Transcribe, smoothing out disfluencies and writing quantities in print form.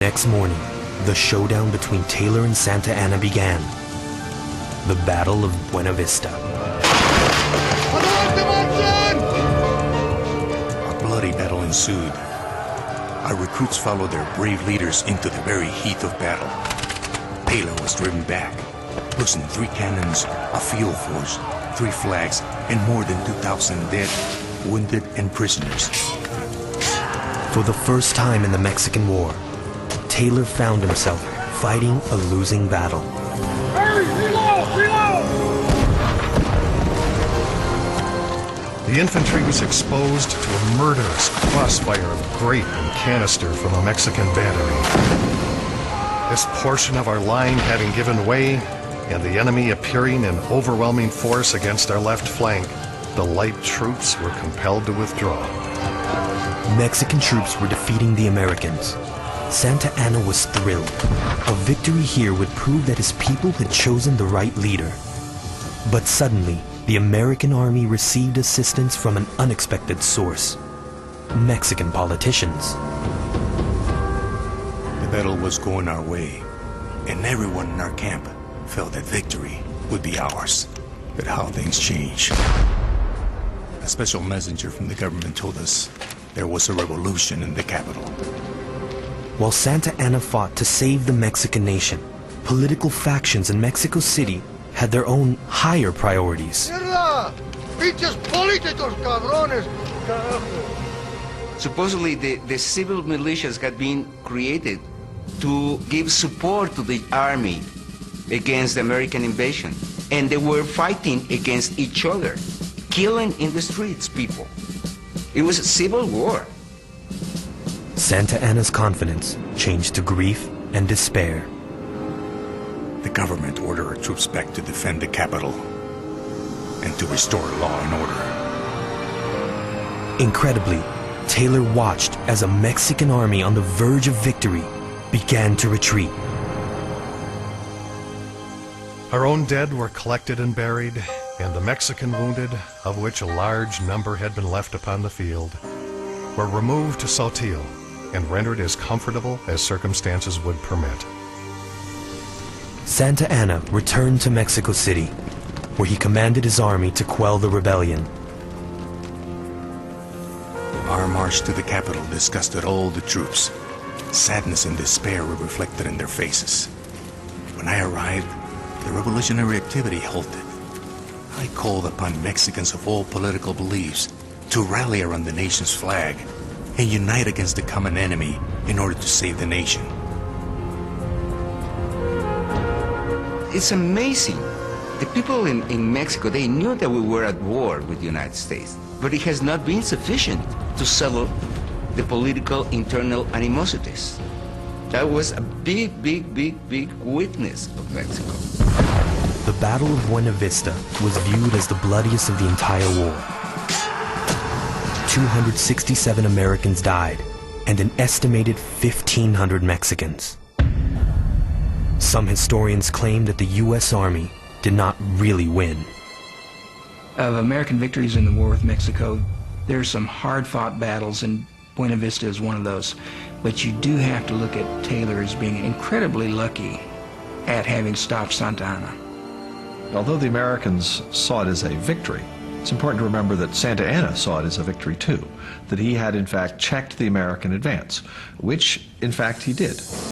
Next morning, the showdown between Taylor and Santa Anna began. The Battle of Buena Vista. A bloody battle ensued. Our recruits followed their brave leaders into the very heat of battle. Taylor was driven back, losing 3 cannons, a field force, 3 flags, and more than 2,000 dead, wounded, and prisoners. For the first time in the Mexican War, Taylor found himself fighting a losing battle. Hurry! Reload! Reload! The infantry was exposed to a murderous crossfire of grape and canister from a Mexican battery. This portion of our line having given way, and the enemy appearing in overwhelming force against our left flank, the light troops were compelled to withdraw. Mexican troops were defeating the Americans. Santa Anna was thrilled. A victory here would prove that his people had chosen the right leader. But suddenly, the American army received assistance from an unexpected source: Mexican politicians. The battle was going our way, and everyone in our camp felt that victory would be ours. But how things change. A special messenger from the government told us there was a revolution in the capital. While Santa Anna fought to save the Mexican nation, political factions in Mexico City had their own higher priorities. Supposedly the civil militias had been created to give support to the army against the American invasion. And they were fighting against each other, killing in the streets people. It was a civil war. Santa Anna's confidence changed to grief and despair. The government ordered our troops back to defend the capital and to restore law and order. Incredibly, Taylor watched as a Mexican army on the verge of victory began to retreat. Our own dead were collected and buried, and the Mexican wounded, of which a large number had been left upon the field, were removed to Saltillo and rendered as comfortable as circumstances would permit. Santa Anna returned to Mexico City, where he commanded his army to quell the rebellion. Our march to the capital disgusted all the troops. Sadness and despair were reflected in their faces. When I arrived, the revolutionary activity halted. I called upon Mexicans of all political beliefs to rally around the nation's flag and unite against the common enemy in order to save the nation. It's amazing. The people in Mexico, they knew that we were at war with the United States, but it has not been sufficient to settle the political internal animosities. That was a big weakness of Mexico. The Battle of Buena Vista was viewed as the bloodiest of the entire war. 267 Americans died, and an estimated 1,500 Mexicans. Some historians claim that the U.S. Army did not really win. Of American victories in the war with Mexico, there are some hard-fought battles, and Buena Vista is one of those. But you do have to look at Taylor as being incredibly lucky at having stopped Santa Anna. Although the Americans saw it as a victory, it's important to remember that Santa Anna saw it as a victory too, that he had in fact checked the American advance, which in fact he did.